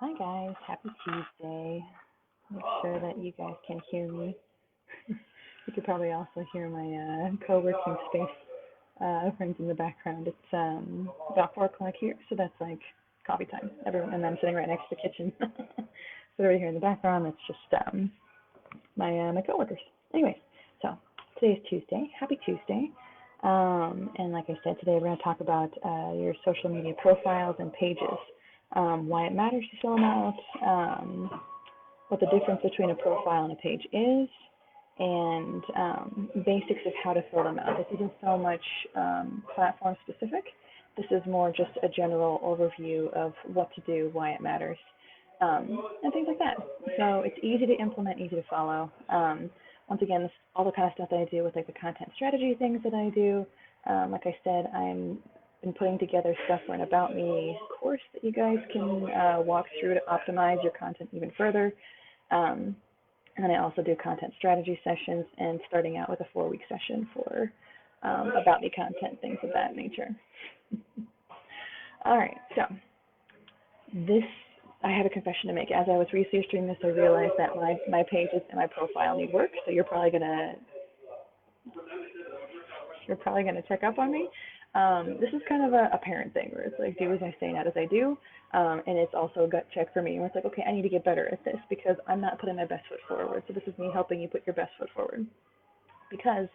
Hi guys, happy Tuesday. Make sure that you guys can hear me. You could probably also hear my co-working space friends in the background. It's about 4 o'clock here, so that's like coffee time. Everyone, and I'm sitting right next to the kitchen. So right here in the background, that's just my coworkers. Anyways, so today's Tuesday. Happy Tuesday. And like I said, today we're going to talk about your social media profiles and pages, why it matters to fill them out, what the difference between a profile and a page is, and basics of how to fill them out. This isn't so much platform specific. This is more just a general overview of what to do, why it matters, and things like that. So it's easy to implement, easy to follow. Once again, this, all the kind of stuff that I do with like the content strategy things that I do. Like I said, I'm been putting together stuff for an About Me course that you guys can walk through to optimize your content even further. Um, and then I also do content strategy sessions and starting out with a 4-week session for About Me content, things of that nature. All right, so this, I have a confession to make. As I was researching this, I realized that my pages and my profile need work. So you're probably gonna check up on me. This is kind of a parent thing where it's like do as I say, not as I do, and it's also a gut check for me. Where it's like, okay, I need to get better at this because I'm not putting my best foot forward. So this is me helping you put your best foot forward. Because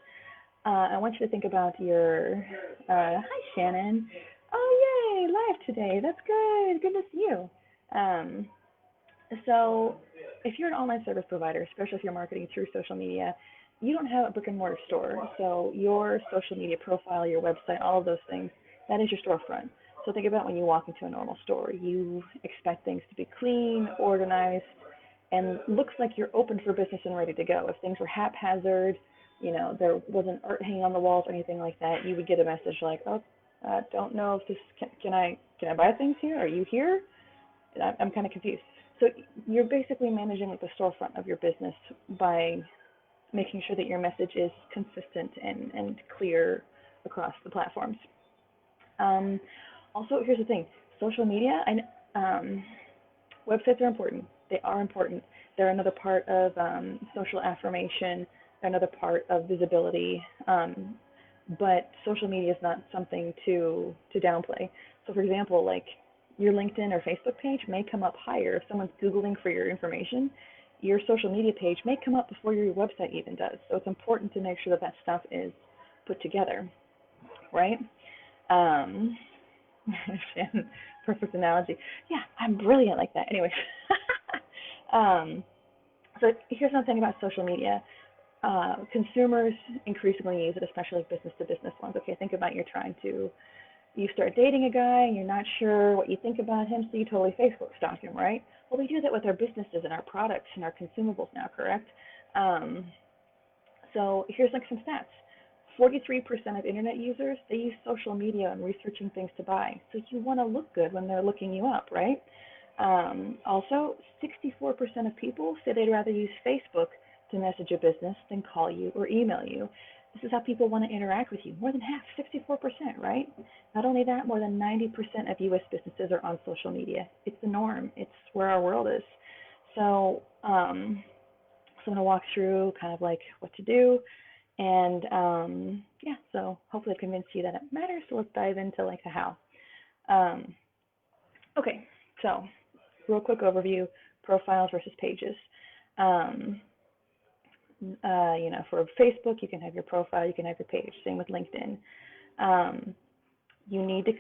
I want you to think about your. Hi, Shannon. Oh, yay, live today. That's good. Good to see you. Um, so, if you're an online service provider, especially if you're marketing through social media, you don't have a brick and mortar store. So, your social media profile, your website, all of those things, that is your storefront. So, think about when you walk into a normal store. You expect things to be clean, organized, and looks like you're open for business and ready to go. If things were haphazard, there wasn't art hanging on the walls or anything like that, you would get a message like, "Oh, don't know if this can I buy things here? Are you here? I'm kind of confused." So you're basically managing like the storefront of your business by making sure that your message is consistent and clear across the platforms. Um, Also, here's the thing: social media. Websites are important. They are important. They're another part of social affirmation. They're another part of visibility. But social media is not something to downplay. So, for example, like your LinkedIn or Facebook page may come up higher if someone's Googling for your information. Your social media page may come up before your website even does. So it's important to make sure that that stuff is put together, right? Um, Perfect analogy. Yeah, I'm brilliant like that. Anyway, um, so here's another thing about social media. Consumers increasingly use it, especially like business to business ones. Okay, think about you're trying to you start dating a guy and you're not sure what you think about him, so you totally Facebook stalk him, right? Well, we do that with our businesses and our products and our consumables now, correct? Um, so here's like some stats. 43% of internet users, they use social media and researching things to buy. So you want to look good when they're looking you up, right? Also, 64% of people say they'd rather use Facebook to message a business than call you or email you. This is how people want to interact with you. More than half, 64%, right? Not only that, more than 90% of US businesses are on social media. It's the norm, it's where our world is. So, I'm going to walk through kind of like what to do. And yeah, so hopefully I've convinced you that it matters. So let's dive into like the how. Um, okay, so real quick overview, profiles versus pages. Um, for Facebook, you can have your profile, you can have your page. Same with LinkedIn. Um, you need to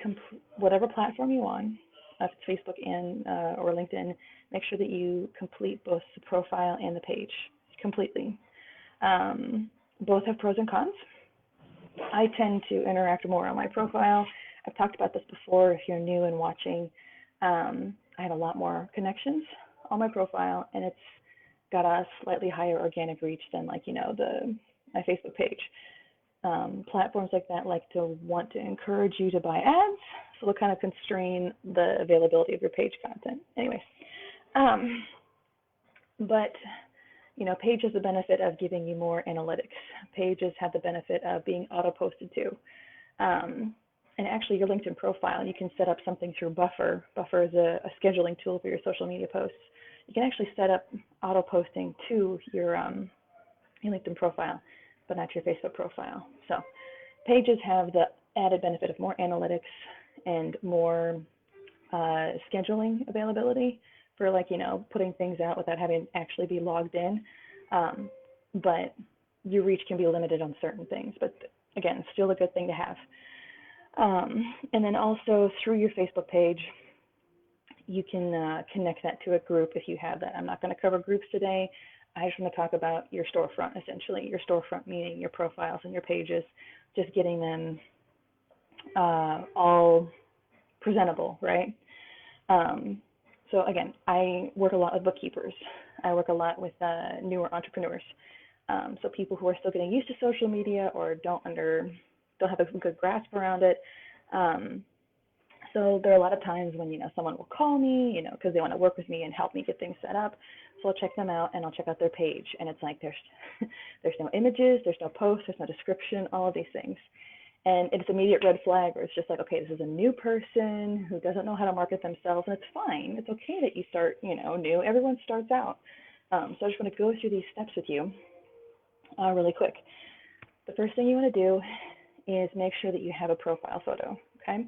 whatever platform you're on, if it's Facebook and or LinkedIn, make sure that you complete both the profile and the page completely. Both have pros and cons. I tend to interact more on my profile. I've talked about this before. If you're new and watching, I have a lot more connections on my profile, and it's got a slightly higher organic reach than like my Facebook page. Platforms like that like to want to encourage you to buy ads, so they'll kind of constrain the availability of your page content. Anyways, but Page has the benefit of giving you more analytics. Pages have the benefit of being auto-posted to. Um, and actually your LinkedIn profile, you can set up something through Buffer. Buffer is a scheduling tool for your social media posts. You can actually set up auto posting to your LinkedIn profile, but not your Facebook profile. So pages have the added benefit of more analytics and more scheduling availability for, like, putting things out without having to actually be logged in. But your reach can be limited on certain things, but again, still a good thing to have. And then also through your Facebook page, you can connect that to a group if you have that. I'm not going to cover groups today. I just want to talk about your storefront, essentially. Your storefront meaning your profiles and your pages, just getting them all presentable, right? So again, I work a lot with bookkeepers. I work a lot with newer entrepreneurs. So people who are still getting used to social media or don't have a good grasp around it. So there are a lot of times when, someone will call me, because they want to work with me and help me get things set up. So I'll check them out and I'll check out their page. And it's like there's no images, there's no post, there's no description, all of these things. And it's immediate red flag where it's just like, okay, this is a new person who doesn't know how to market themselves, and it's fine. It's okay that you start, new. Everyone starts out. So I just want to go through these steps with you really quick. The first thing you want to do is make sure that you have a profile photo, okay?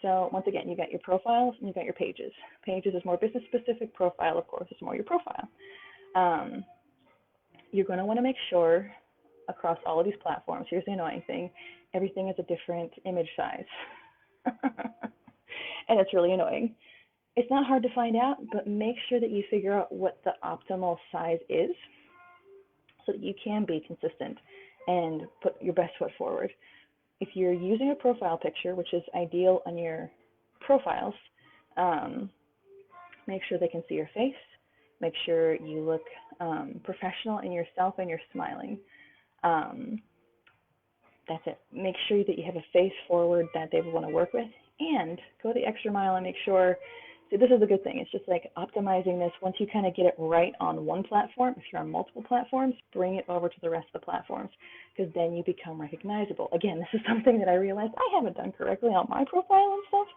So once again, you got your profiles and you got your pages. Pages is more business specific. Profile, of course, is more your profile. You're going to want to make sure across all of these platforms, here's the annoying thing, everything is a different image size. And it's really annoying. It's not hard to find out, but make sure that you figure out what the optimal size is so that you can be consistent and put your best foot forward. If you're using a profile picture, which is ideal on your profiles, make sure they can see your face. Make sure you look professional in yourself and you're smiling. That's it. Make sure that you have a face forward that they want to work with, and go the extra mile and make sure. See, this is a good thing. It's just like optimizing this. Once you kind of get it right on one platform, if you're on multiple platforms, bring it over to the rest of the platforms, because then you become recognizable. Again, this is something that I realized I haven't done correctly on my profile and stuff,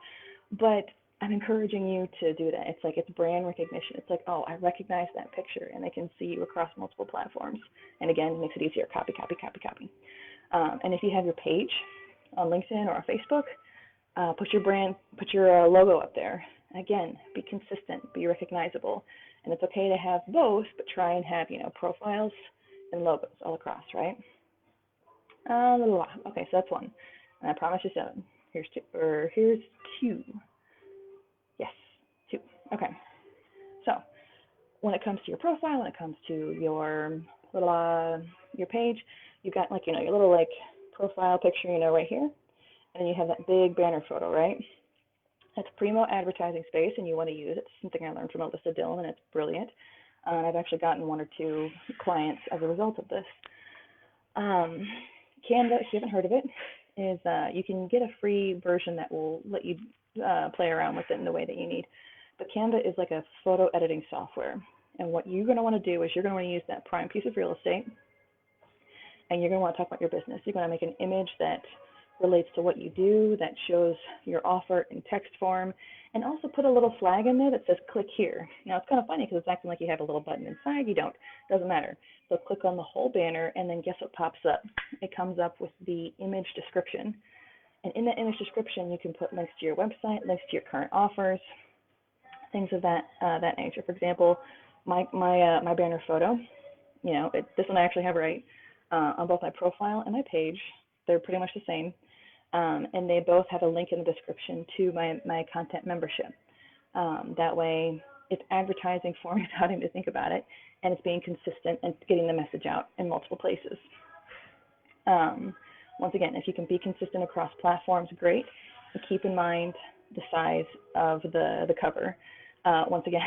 but I'm encouraging you to do that. It's like, it's brand recognition. It's like, oh, I recognize that picture, and they can see you across multiple platforms. And again, it makes it easier. Copy, copy, copy, copy. And if you have your page on LinkedIn or on Facebook, put your logo up there. Again, be consistent, be recognizable. And it's okay to have both, but try and have, profiles and logos all across, right? Okay, so that's one. And I promise you 7. Here's 2. Yes, 2. Okay. So when it comes to your profile, when it comes to your little your page, you've got your little profile picture, right here, and you have that big banner photo, right? That's primo advertising space, and you want to use it. It's something I learned from Alyssa Dillon, and it's brilliant. I've actually gotten 1 or 2 clients as a result of this. Canva, if you haven't heard of it, is you can get a free version that will let you play around with it in the way that you need. But Canva is like a photo editing software. And what you're going to want to do is you're going to want to use that prime piece of real estate, and you're going to want to talk about your business. You're going to make an image that relates to what you do, that shows your offer in text form, and also put a little flag in there that says click here. Now it's kind of funny because it's acting like you have a little button inside. You don't. Doesn't matter. So click on the whole banner, and then guess what pops up? It comes up with the image description. And in that image description, you can put links to your website, links to your current offers, things of that nature. For example, my banner photo, this one I actually have right on both my profile and my page. They're pretty much the same. And they both have a link in the description to my content membership. That way, it's advertising for me without having to think about it, and it's being consistent and getting the message out in multiple places. Once again, if you can be consistent across platforms, great. And keep in mind the size of the cover. Once again,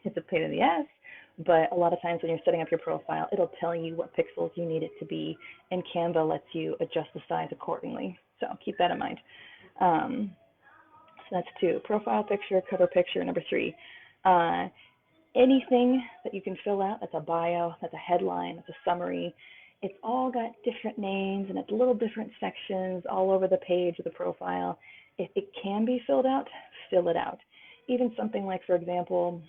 it's a pain in the ass, but a lot of times when you're setting up your profile, it'll tell you what pixels you need it to be, and Canva lets you adjust the size accordingly. So keep that in mind. So that's 2. Profile picture, cover picture. Number 3, anything that you can fill out, that's a bio, that's a headline, that's a summary, It's all got different names and it's little different sections all over the page of the profile. If it can be filled out, fill it out. Even something like, for example,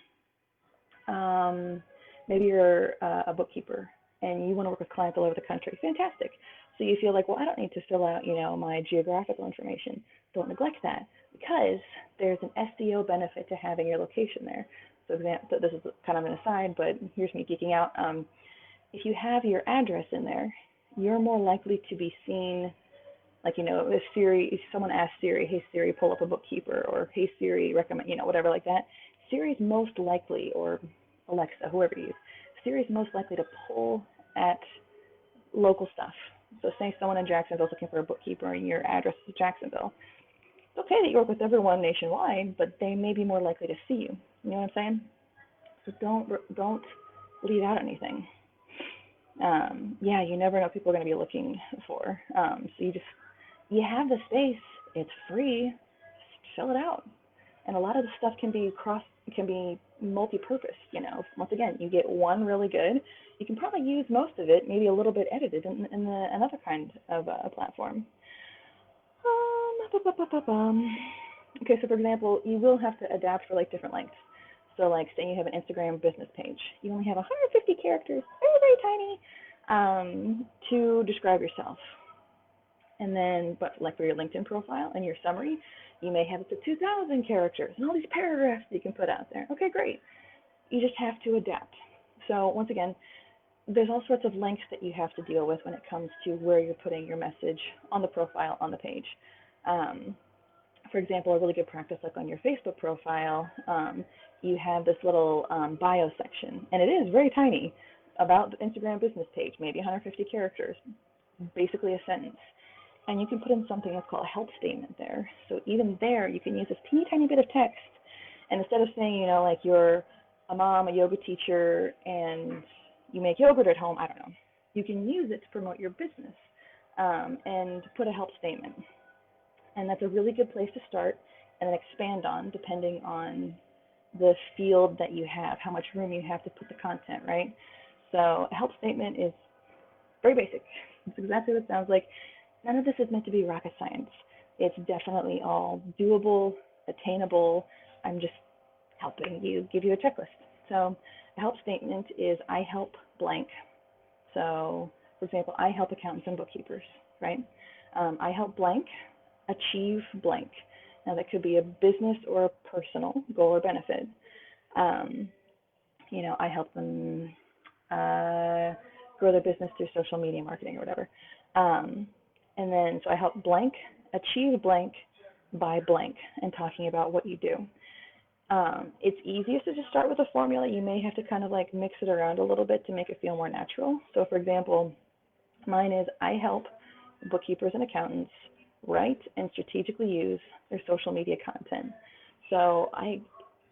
um, maybe you're a bookkeeper and you want to work with clients all over the country. Fantastic. So you feel like, well, I don't need to fill out, my geographical information. Don't neglect that because there's an SEO benefit to having your location there. So this is kind of an aside, but here's me geeking out. If you have your address in there, you're more likely to be seen, like, if someone asks Siri, hey Siri, pull up a bookkeeper, or hey Siri, recommend, whatever like that, Siri's most likely, or Alexa, whoever you use, Siri's most likely to pull at local stuff. So say someone in Jacksonville is looking for a bookkeeper and your address is Jacksonville. It's okay that you work with everyone nationwide, but they may be more likely to see you. You know what I'm saying? So don't leave out anything. Yeah, you never know what people are going to be looking for. So you have the space. It's free. Just fill it out. And a lot of the stuff can be multi-purpose. Once again, you get one really good. You can probably use most of it, maybe a little bit edited in another kind of platform. Okay, so for example, you will have to adapt for like different lengths. So like say you have an Instagram business page, you only have 150 characters, very, very tiny, to describe yourself. And then, but like for your LinkedIn profile and your summary, you may have up to 2,000 characters and all these paragraphs that you can put out there. Okay, great. You just have to adapt. So once again, there's all sorts of lengths that you have to deal with when it comes to where you're putting your message on the profile, on the page. For example, a really good practice, like on your Facebook profile, you have this little bio section, and it is very tiny, about the Instagram business page, maybe 150 characters, basically a sentence. And you can put in something that's called a help statement there. So even there, you can use this teeny tiny bit of text, and instead of saying, like you're a mom, a yoga teacher, and you make yogurt at home, I don't know, you can use it to promote your business and put a help statement. And that's a really good place to start and then expand on depending on the field that you have, how much room you have to put the content, right? So a help statement is very basic. It's exactly what it sounds like. None of this is meant to be rocket science. It's definitely all doable, attainable. I'm just helping you, give you a checklist. So a help statement is I help blank. So for example, I help accountants and bookkeepers, right? I help blank achieve blank. Now that could be a business or a personal goal or benefit. I help them grow their business through social media marketing or whatever. And then, so I help blank achieve blank by blank, and talking about what you do. It's easiest to just start with a formula. You may have to kind of like mix it around a little bit to make it feel more natural. So for example, mine is I help bookkeepers and accountants write and strategically use their social media content. So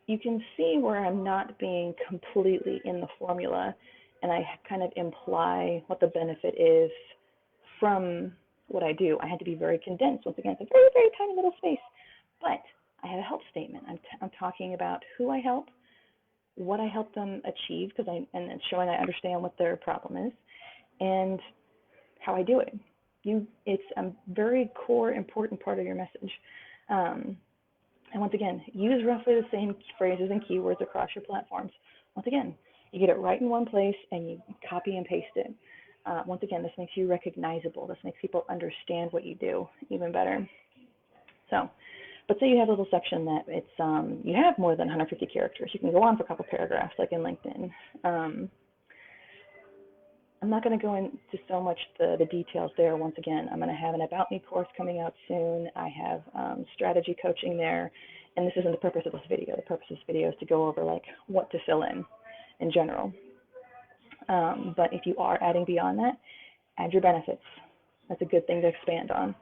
you can see where I'm not being completely in the formula, and I kind of imply what the benefit is from what I do. I had to be very condensed. Once again, it's a very, very tiny little space, but I have a help statement. I'm talking about who I help, what I help them achieve, and it's showing I understand what their problem is, and how I do it. It's a very core, important part of your message. And once again, use roughly the same phrases and keywords across your platforms. Once again, you get it right in one place and you copy and paste it. Once again, this makes you recognizable. This makes people understand what you do even better. So, but say you have a little section that it's you have more than 150 characters. You can go on for a couple paragraphs, like in LinkedIn. I'm not going to go into so much the details there. Once again, I'm going to have an About Me course coming out soon. I have strategy coaching there, and this isn't the purpose of this video. The purpose of this video is to go over like what to fill in general. But if you are adding beyond that, add your benefits. That's a good thing to expand on.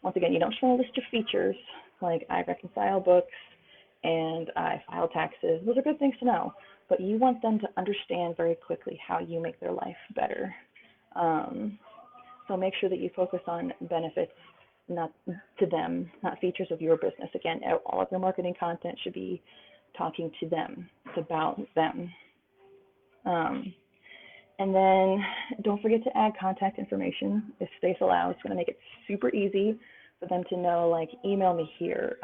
Once again, you don't just want to list your features, like I reconcile books and I file taxes. Those are good things to know, but you want them to understand very quickly how you make their life better. So make sure that you focus on benefits, not to them, not features of your business. Again, all of your marketing content should be talking to them. It's about them. And then don't forget to add contact information if space allows. It's going to make it super easy for them to know, like, email me here,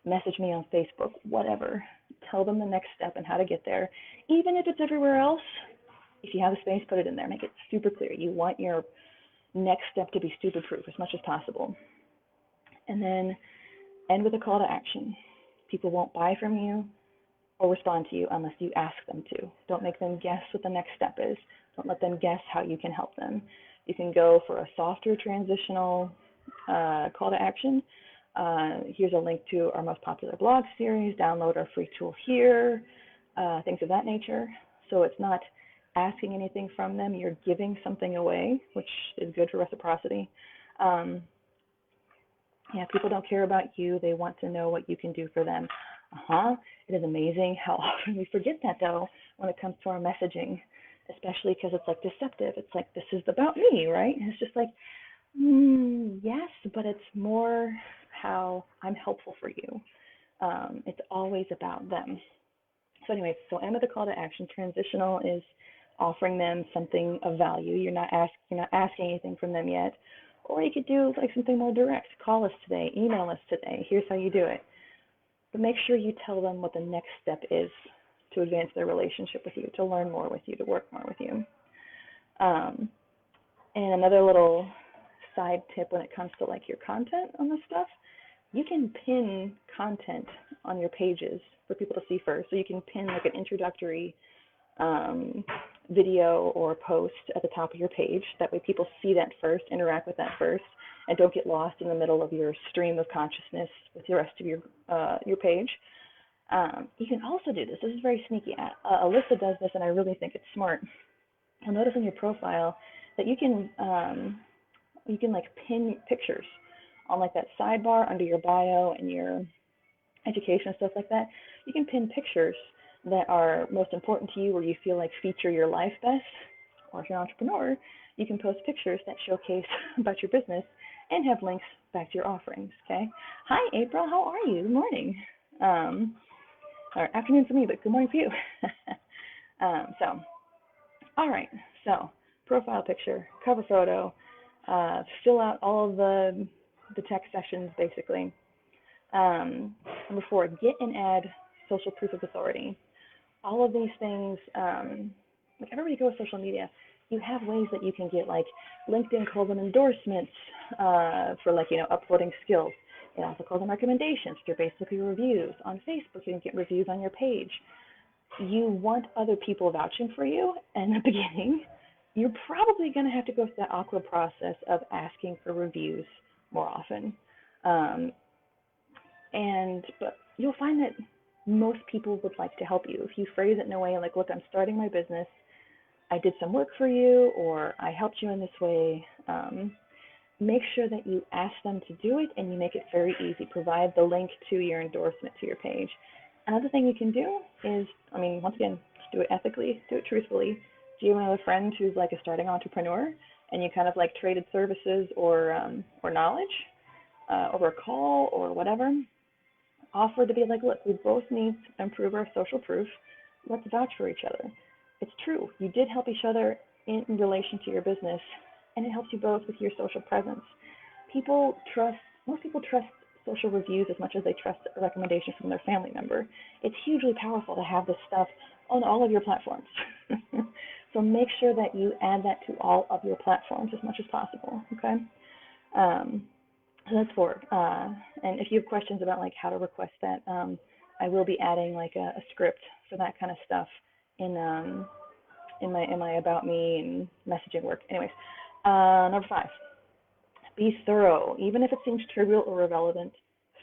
message me on Facebook, whatever. Tell them the next step and how to get there. Even if it's everywhere else, if you have the space, put it in there. Make it super clear. You want your next step to be stupid proof as much as possible. And then end with a call to action. People won't buy from you or respond to you unless you ask them to. Don't make them guess what the next step is. Don't let them guess how you can help them. You can go for a softer transitional call to action. Here's a link to our most popular blog series. Download our free tool here, things of that nature. So it's not asking anything from them. You're giving something away, which is good for reciprocity. Yeah, people don't care about you. They want to know what you can do for them. It is amazing how often we forget that, though, when it comes to our messaging, especially because it's like deceptive. It's like, this is about me, right? And it's just like, yes, but it's more how I'm helpful for you. It's always about them. So anyway, so end with a call to action. Transitional is offering them something of value. You're not asking anything from them yet. Or you could do like something more direct. Call us today, email us today. Here's how you do it. But make sure you tell them what the next step is to advance their relationship with you, to learn more with you, to work more with you. And another little side tip when it comes to like your content on this stuff, you can pin content on your pages for people to see first. So you can pin like an introductory video or post at the top of your page. That way people see that first, interact with that first, and don't get lost in the middle of your stream of consciousness with the rest of your page. You can also do this. This is very sneaky. Alyssa does this, and I really think it's smart. You'll notice in your profile that you can like pin pictures on like that sidebar under your bio and your education and stuff like that. You can pin pictures that are most important to you, or you feel like feature your life best. Or if you're an entrepreneur, you can post pictures that showcase about your business and have links back to your offerings. Okay. Hi, April. How are you? Good morning. Or afternoon for me, but good morning for you. All right. So, profile picture, cover photo, fill out all of the text sessions basically. Number 4, get and add social proof of authority. All of these things, like everybody goes social media, you have ways that you can get, like LinkedIn calls them endorsements for like, uploading skills. It also calls them recommendations. They're basically reviews. On Facebook, you can get reviews on your page. You want other people vouching for you, and in the beginning, you're probably going to have to go through that awkward process of asking for reviews more often. But you'll find that most people would like to help you. If you phrase it in a way like, look, I'm starting my business, I did some work for you, or I helped you in this way, make sure that you ask them to do it and you make it very easy. Provide the link to your endorsement to your page. Another thing you can do is, once again, just do it ethically, do it truthfully. Do you have another friend who's like a starting entrepreneur and you kind of like traded services or knowledge over a call or whatever? Offer to be like, look, we both need to improve our social proof. Let's vouch for each other. It's true. You did help each other in relation to your business, and it helps you both with your social presence. Most people trust social reviews as much as they trust a recommendation from their family member. It's hugely powerful to have this stuff on all of your platforms. So make sure that you add that to all of your platforms as much as possible, okay? So that's 4. And if you have questions about like how to request that, I will be adding like a script for that kind of stuff in my about me and messaging work. Anyways, number 5, be thorough. Even if it seems trivial or irrelevant,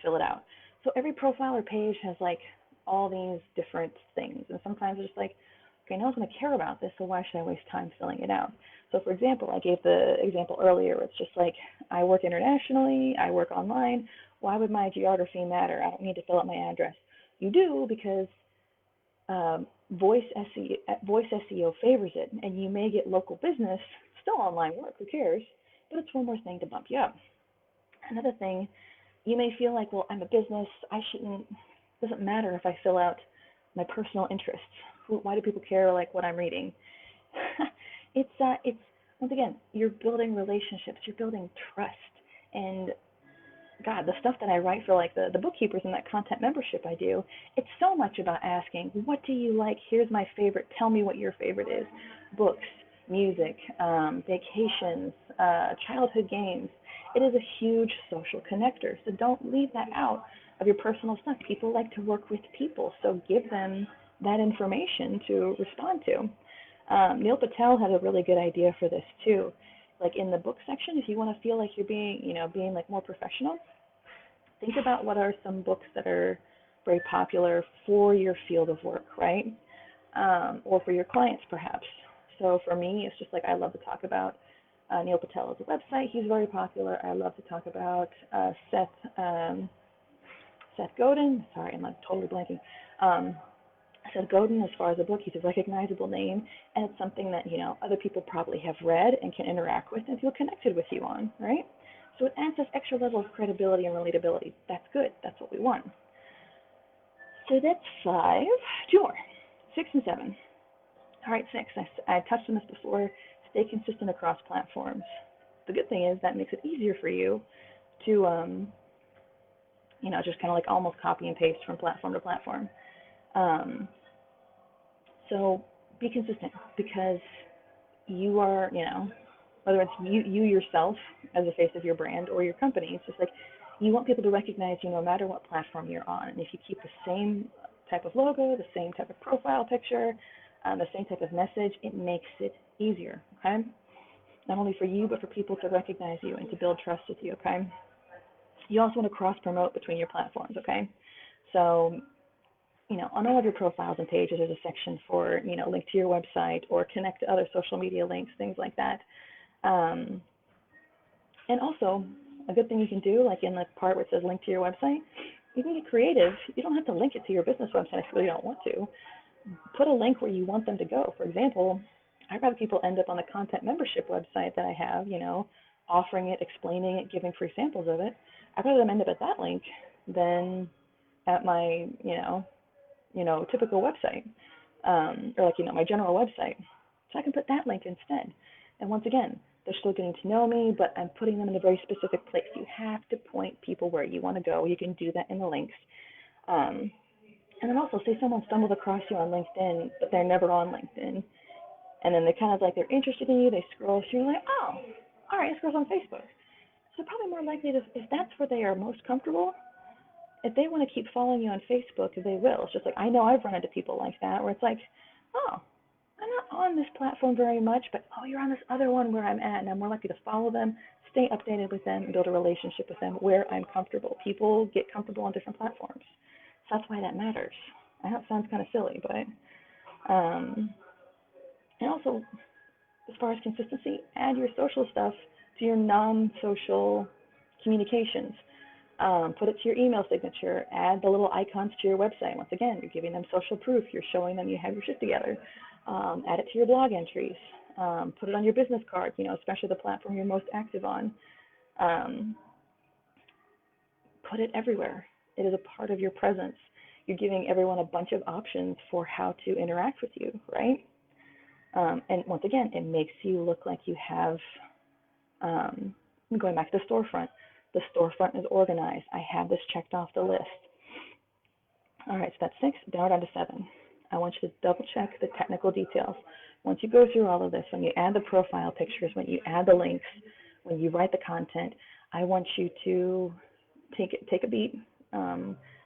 fill it out. So every profile or page has like all these different things, and sometimes it's just like, okay, no one's going to care about this, so why should I waste time filling it out? So for example, I gave the example earlier, it's just like, I work internationally, I work online, why would my geography matter? I don't need to fill out my address. You do, because voice SEO favors it, and you may get local business, still online work, who cares? But it's one more thing to bump you up. Another thing, you may feel like, well, I'm a business, doesn't matter if I fill out my personal interests. Why do people care like what I'm reading? It's once again, you're building relationships, you're building trust, and God, the stuff that I write for like the bookkeepers and that content membership I do, it's so much about asking, what do you like? Here's my favorite. Tell me what your favorite is. Books, music, vacations, childhood games. It is a huge social connector. So don't leave that out of your personal stuff. People like to work with people, so give them that information to respond to. Neil Patel had a really good idea for this too. Like in the book section, if you want to feel like you're being, being like more professional, think about what are some books that are very popular for your field of work, right? Or for your clients, perhaps. So for me, it's just like I love to talk about Neil Patel as a website. He's very popular. I love to talk about Seth Godin. Sorry, I'm like totally blanking. Um, Seth Godin, as far as a book, he's a recognizable name, and it's something that other people probably have read and can interact with and feel connected with you on, right? So it adds this extra level of credibility and relatability. That's good. That's what we want. So that's 5. 2 more. 6 and 7. All right, 6. I touched on this before. Stay consistent across platforms. The good thing is that makes it easier for you to, just kind of like almost copy and paste from platform to platform. So be consistent, because you are, whether it's you yourself as the face of your brand or your company, it's just like you want people to recognize you no matter what platform you're on. And if you keep the same type of logo, the same type of profile picture, the same type of message, it makes it easier, okay? Not only for you, but for people to recognize you and to build trust with you, okay? You also want to cross-promote between your platforms, okay? So on all of your profiles and pages, there's a section for, link to your website or connect to other social media links, things like that. And also, a good thing you can do, like in the part where it says link to your website, you can get creative. You don't have to link it to your business website if you really don't want to. Put a link where you want them to go. For example, I'd rather people end up on the content membership website that I have, offering it, explaining it, giving free samples of it. I'd rather them end up at that link than at my, typical website, or like, my general website. So I can put that link instead. And once again, they're still getting to know me, but I'm putting them in a very specific place. You have to point people where you want to go. You can do that in the links. And then also, say someone stumbled across you on LinkedIn, but they're never on LinkedIn. And then they're interested in you, they scroll through, like, oh, all right, this girl's on Facebook. So probably more likely to, if that's where they are most comfortable, if they want to keep following you on Facebook, they will. It's just like, I know I've run into people like that, where it's like, oh, I'm not on this platform very much, but oh, you're on this other one where I'm at, and I'm more likely to follow them, stay updated with them, and build a relationship with them where I'm comfortable. People get comfortable on different platforms. So that's why that matters. I know it sounds kind of silly, but, and also, as far as consistency, add your social stuff to your non-social communications. Put it to your email signature. Add the little icons to your website. Once again, you're giving them social proof. You're showing them you have your shit together. Add it to your blog entries. Put it on your business cards, especially the platform you're most active on. Put it everywhere. It is a part of your presence. You're giving everyone a bunch of options for how to interact with you, right? And once again, it makes you look like you have, going back to the storefront is organized. I have this checked off the list. All right, so that's 6, down to 7. I want you to double check the technical details. Once you go through all of this, when you add the profile pictures, when you add the links, when you write the content, I want you to take a beat.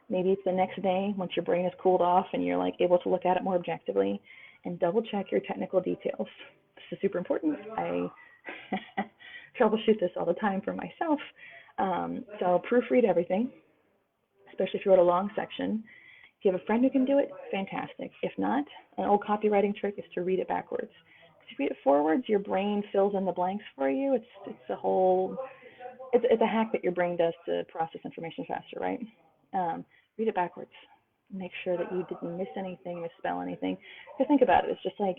Maybe it's the next day once your brain has cooled off and you're like able to look at it more objectively, and double check your technical details. This is super important. I troubleshoot this all the time for myself. So proofread everything, especially if you wrote a long section. If you have a friend who can do it, fantastic. If not, an old copywriting trick is to read it backwards. If you read it forwards, your brain fills in the blanks for you. It's a hack that your brain does to process information faster, right? Read it backwards. Make sure that you didn't miss anything, misspell anything. Because think about it, it's just like,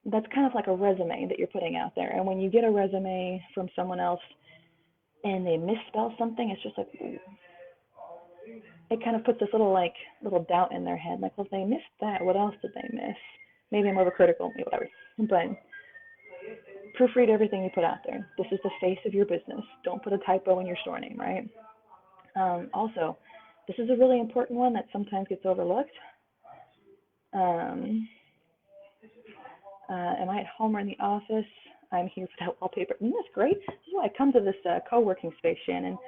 that's kind of like a resume that you're putting out there. And when you get a resume from someone else and they misspell something, it's just like, ooh. It kind of puts this little doubt in their head, like, well, if they missed that, what else did they miss? Maybe I'm overcritical, maybe whatever. But proofread everything you put out there. This is the face of your business. Don't put a typo in your store name, right? Also, this is a really important one that sometimes gets overlooked. Am I at home or in the office? I'm here for that wallpaper. Isn't this great? This is why I come to this co-working space, Shannon.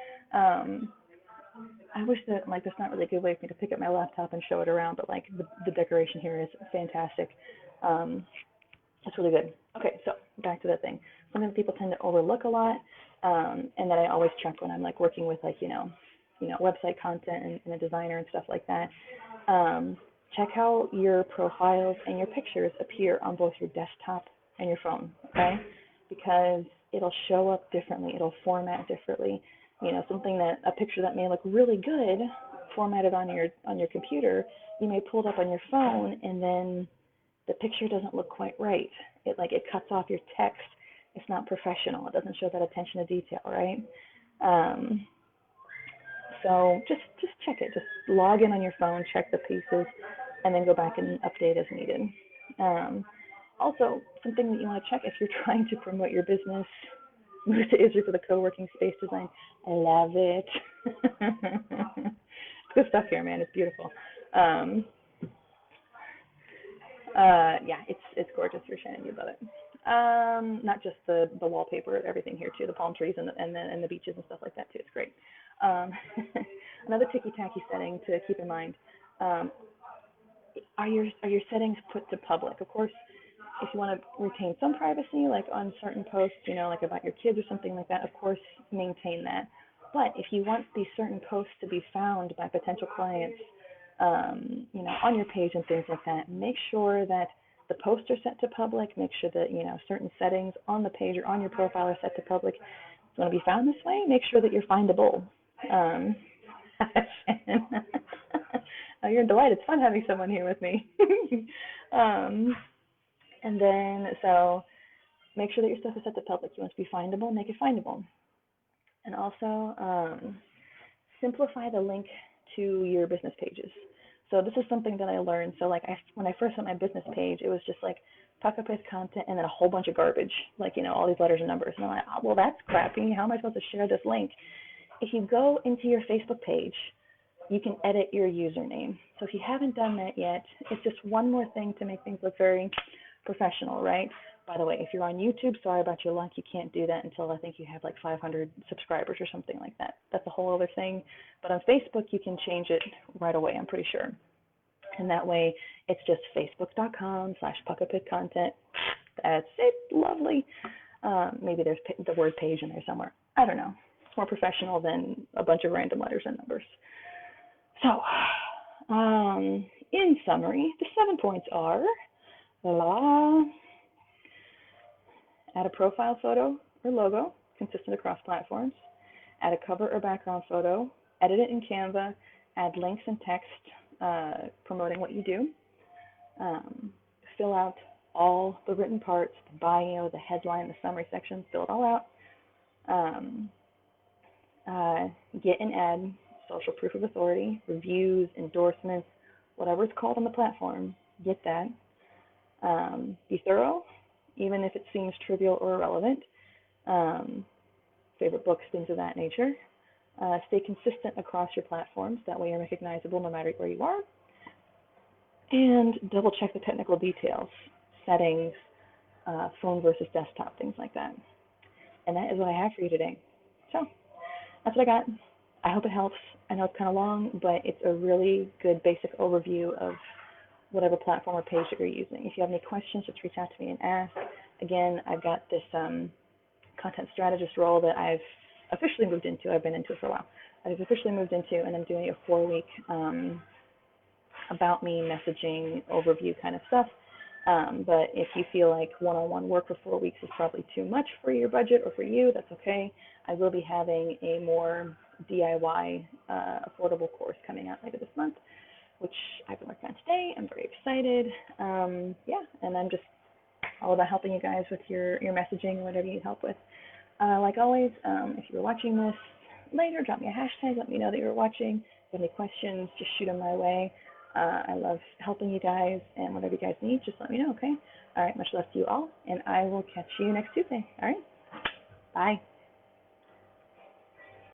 I wish that, like, there's not really a good way for me to pick up my laptop and show it around, but, like, the decoration here is fantastic. It's really good. Okay, so back to that thing. Something that people tend to overlook a lot, and that I always check when I'm, like, working with, like, website content and a designer and stuff like that. Check how your profiles and your pictures appear on both your desktop and your phone, okay? Because it'll show up differently. It'll format differently. Something a picture that may look really good formatted on your computer, you may pull it up on your phone, and then the picture doesn't look quite right. It cuts off your text. It's not professional. It doesn't show that attention to detail, right? So just check it. Just log in on your phone, check the pieces, and then go back and update as needed. Also, something that you want to check if you're trying to promote your business, move to Israel for the co-working space design. I love it. Good stuff here, man. It's beautiful. Yeah, it's gorgeous here, Shannon. You love it. Not just the wallpaper, everything here too, the palm trees and the beaches and stuff like that too. It's great. Another ticky-tacky setting to keep in mind. Are your settings put to public? Of course, if you want to retain some privacy, like on certain posts, like about your kids or something like that, of course, maintain that. But if you want these certain posts to be found by potential clients, on your page and things like that, make sure that the posts are set to public. Make sure that, certain settings on the page or on your profile are set to public. If you want to be found this way, make sure that you're findable. Oh, you're a delight. It's fun having someone here with me. And then, so make sure that your stuff is set to public. You want to be findable, make it findable. And also, simplify the link to your business pages. So this is something that I learned. So when I first set my business page, it was just like Puck-Up-With content and then a whole bunch of garbage, all these letters and numbers. And I'm like, oh, well, that's crappy. How am I supposed to share this link? If you go into your Facebook page, you can edit your username. So if you haven't done that yet, it's just one more thing to make things look very professional, right? By the way, if you're on YouTube, sorry about your luck, you can't do that until I think you have like 500 subscribers or something like that. That's a whole other thing. But on Facebook, you can change it right away, I'm pretty sure. And that way, it's just facebook.com/Puck-Up-With content. That's it, lovely. Maybe there's the word page in there somewhere. I don't know. It's more professional than a bunch of random letters and numbers. So, in summary, the 7 points are, add a profile photo or logo consistent across platforms, add a cover or background photo, edit it in Canva, add links and text promoting what you do, fill out all the written parts, the bio, the headline, the summary section, fill it all out, get and add social proof of authority, reviews, endorsements, whatever it's called on the platform, get that. Be thorough, even if it seems trivial or irrelevant. Favorite books, things of that nature. Stay consistent across your platforms. That way you're recognizable no matter where you are. And double check the technical details, settings, phone versus desktop, things like that. And that is what I have for you today. So that's what I got. I hope it helps. I know it's kind of long, but it's a really good basic overview of whatever platform or page that you're using. If you have any questions, just reach out to me and ask. Again, I've got this content strategist role that I've officially moved into. I've been into it for a while. I've officially moved into, and I'm doing a 4-week about me messaging overview kind of stuff. But if you feel like one-on-one work for 4 weeks is probably too much for your budget or for you, that's okay. I will be having a more DIY affordable course coming out later this month, which I've been working on today. I'm very excited. Yeah, and I'm just all about helping you guys with your messaging and whatever you need help with. Like always, if you're watching this later, drop me a hashtag. Let me know that you're watching. If you have any questions, just shoot them my way. I love helping you guys, and whatever you guys need, just let me know, okay? All right, much love to you all, and I will catch you next Tuesday. All right, bye.